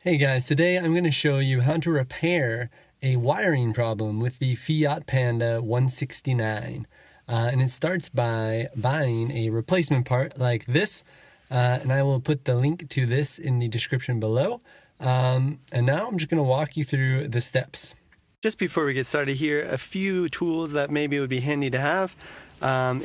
Hey guys, today I'm going to show you how to repair a wiring problem with the Fiat Panda 169. And it starts by buying a replacement part like this, and I will put the link to this in the description below. And now I'm just going to walk you through the steps. Just before we get started here, a few tools that maybe would be handy to have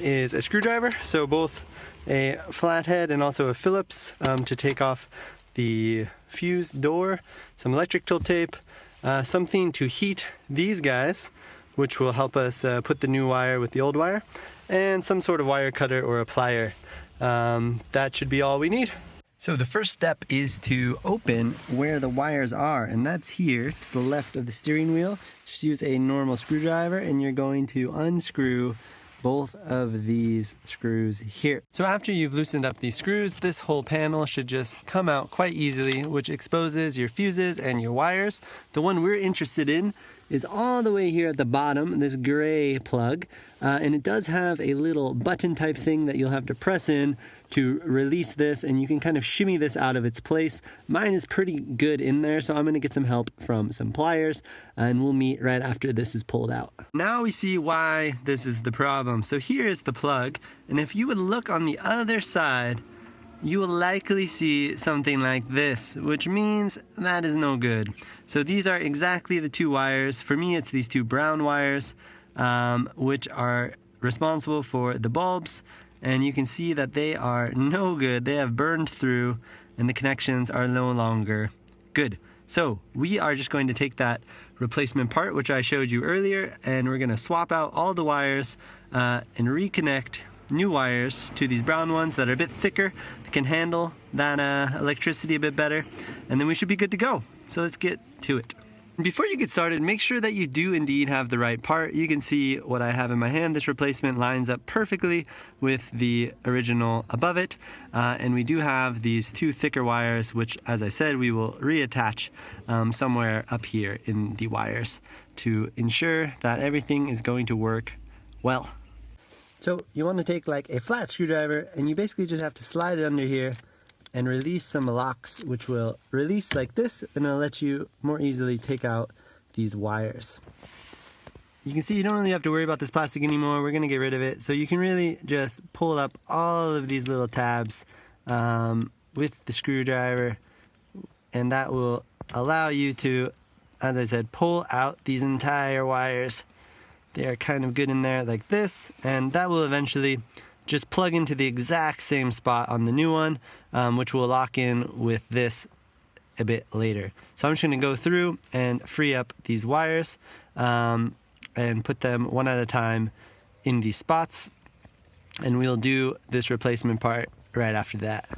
is a screwdriver, so both a flathead and also a Phillips to take off the fuse door, some electrical tape, something to heat these guys, which will help us put the new wire with the old wire, and some sort of wire cutter or a plier. That should be all we need. So the first step is to open where the wires are, and that's here to the left of the steering wheel. Just use a normal screwdriver and you're going to unscrew both of these screws here. So after you've loosened up these screws, this whole panel should just come out quite easily, which exposes your fuses and your wires. The one we're interested in is all the way here at the bottom, this gray plug, and it does have a little button type thing that you'll have to press in to release this, and you can kind of shimmy this out of its place. Mine is pretty good in there, so I'm going to get some help from some pliers, and we'll meet right after this is pulled out. Now we see why this is the problem. So here is the plug, and if you would look on the other side, you will likely see something like this, which means that is no good. So these are exactly the two wires. For me, it's these two brown wires, which are responsible for the bulbs, and you can see that they are no good. They have burned through and the connections are no longer good. So we are just going to take that replacement part, which I showed you earlier, and we're going to swap out all the wires and reconnect new wires to these brown ones that are a bit thicker, that can handle that electricity a bit better, and then we should be good to go. So let's get to it. Before you get started, make sure that you do indeed have the right part. You can see what I have in my hand. This replacement lines up perfectly with the original above it, and we do have these two thicker wires, which, as I said, we will reattach somewhere up here in the wires to ensure that everything is going to work well. So you want to take like a flat screwdriver, and you basically just have to slide it under here and release some locks, which will release like this, and it'll let you more easily take out these wires. You can see you don't really have to worry about this plastic anymore. We're going to get rid of it. So you can really just pull up all of these little tabs with the screwdriver, and that will allow you to, as I said, pull out these entire wires. They are kind of good in there like this, and that will eventually just plug into the exact same spot on the new one, which will lock in with this a bit later. So I'm just going to go through and free up these wires and put them one at a time in these spots, and we'll do this replacement part right after that.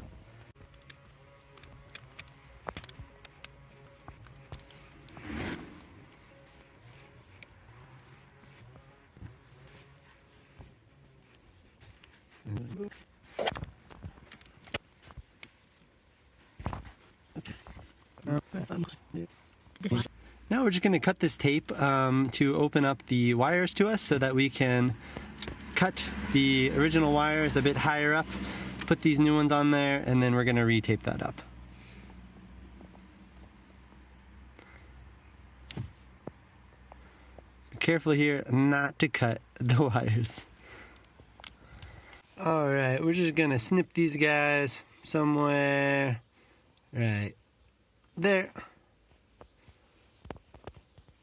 Now we're just going to cut this tape to open up the wires to us so that we can cut the original wires a bit higher up, put these new ones on there, and then we're going to re-tape that up. Be careful here not to cut the wires. Alright, we're just going to snip these guys somewhere right there.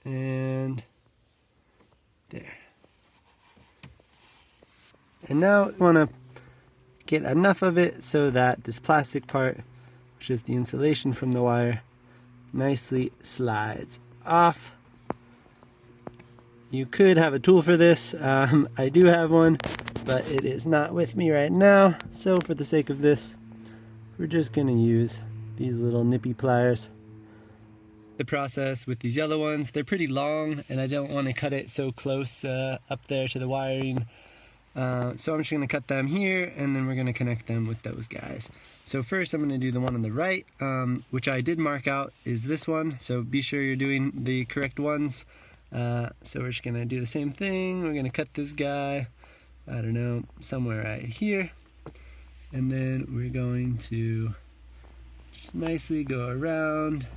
And there. And now we want to get enough of it so that this plastic part, which is the insulation from the wire, nicely slides off. You could have a tool for this. I do have one, but it is not with me right now. So for the sake of this, we're just going to use these little nippy pliers. The process with these yellow ones, they're pretty long, and I don't want to cut it so close up there to the wiring. So I'm just going to cut them here, and then we're going to connect them with those guys. So first I'm going to do the one on the right, which I did mark out is this one. So be sure you're doing the correct ones. So we're just going to do the same thing. We're going to cut this guy, I don't know, somewhere right here. And then we're going to just nicely go around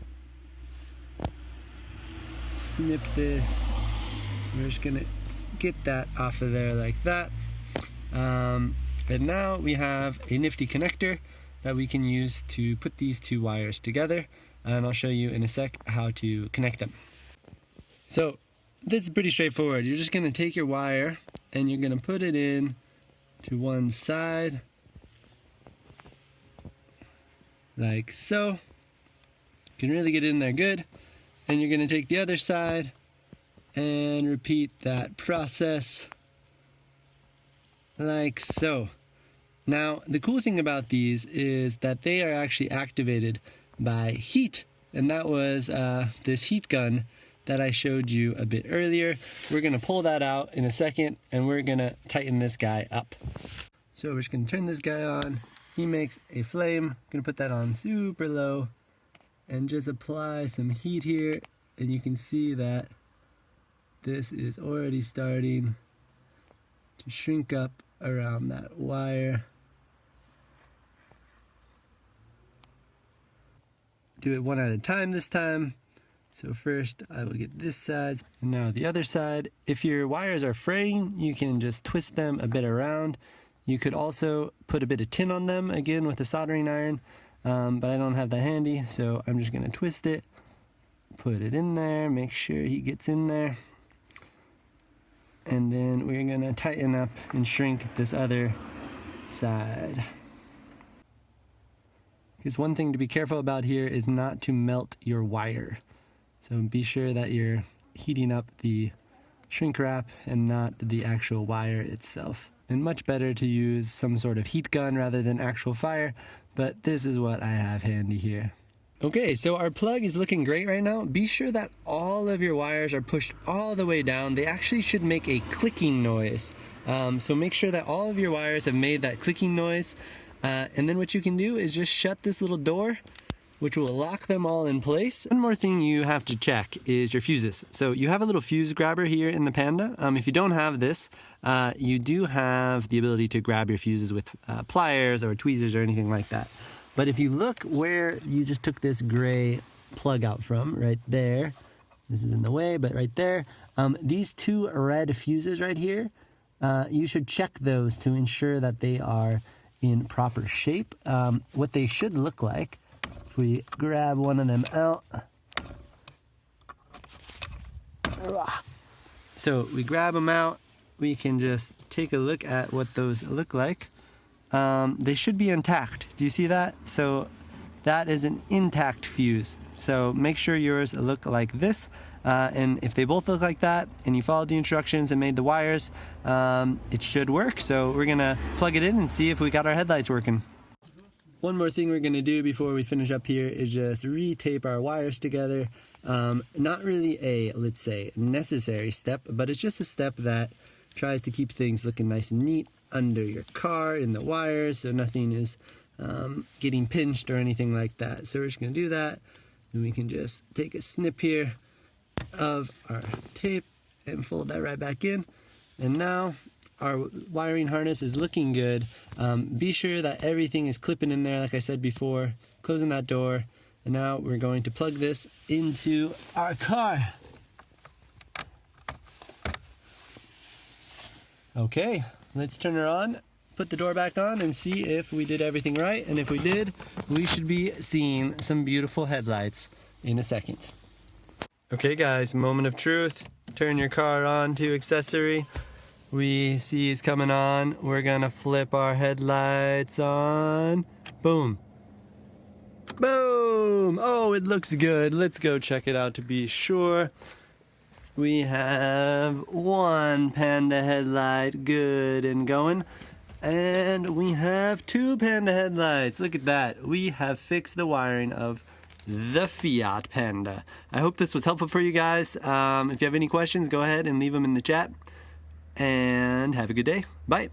snip this. We're just gonna get that off of there like that. And now we have a nifty connector that we can use to put these two wires together, and I'll show you in a sec how to connect them. So this is pretty straightforward. You're just gonna take your wire and you're gonna put it in to one side like so. You can really get in there good. And you're gonna take the other side and repeat that process like so. Now, the cool thing about these is that they are actually activated by heat, and that was this heat gun that I showed you a bit earlier. We're gonna pull that out in a second, and we're gonna tighten this guy up. So we're just gonna turn this guy on. He makes a flame. Gonna put that on super low and just apply some heat here, and you can see that this is already starting to shrink up around that wire. Do it one at a time this time. So first I will get this side, and now the other side. If your wires are fraying, you can just twist them a bit around. You could also put a bit of tin on them, again with a soldering iron, but I don't have that handy, so I'm just gonna twist it, put it in there, make sure he gets in there, and then we're gonna tighten up and shrink this other side. Because one thing to be careful about here is not to melt your wire. So be sure that you're heating up the shrink wrap and not the actual wire itself. And much better to use some sort of heat gun rather than actual fire, but this is what I have handy here. Okay, so our plug is looking great right now. Be sure that all of your wires are pushed all the way down. They actually should make a clicking noise. So make sure that all of your wires have made that clicking noise. And then what you can do is just shut this little door, which will lock them all in place. One more thing you have to check is your fuses. So you have a little fuse grabber here in the Panda. If you don't have this, you do have the ability to grab your fuses with pliers or tweezers or anything like that. But if you look where you just took this gray plug out from, right there, this is in the way, but right there, these two red fuses right here, you should check those to ensure that they are in proper shape. What they should look like, if we grab one of them out, so we grab them out, we can just take a look at what those look like. They should be intact. Do you see that? So that is an intact fuse. So make sure yours look like this. And if they both look like that and you followed the instructions and made the wires, it should work. So we're gonna plug it in and see if we got our headlights working. One more thing we're gonna do before we finish up here is just re-tape our wires together. Not really a, let's say, necessary step, but it's just a step that tries to keep things looking nice and neat under your car in the wires, so nothing is getting pinched or anything like that. So we're just gonna do that, and we can just take a snip here of our tape and fold that right back in. And now our wiring harness is looking good. Be sure that everything is clipping in there like I said before, closing that door. And now we're going to plug this into our car. Okay, let's turn her on, put the door back on, and see if we did everything right. And if we did, we should be seeing some beautiful headlights in a second. Okay guys, moment of truth. Turn your car on to accessory. We see it's coming on. We're gonna flip our headlights on. Boom. Boom! Oh, it looks good. Let's go check it out to be sure. We have one Panda headlight good and going. And we have two Panda headlights. Look at that. We have fixed the wiring of the Fiat Panda. I hope this was helpful for you guys. If you have any questions, go ahead and leave them in the chat. And have a good day. Bye.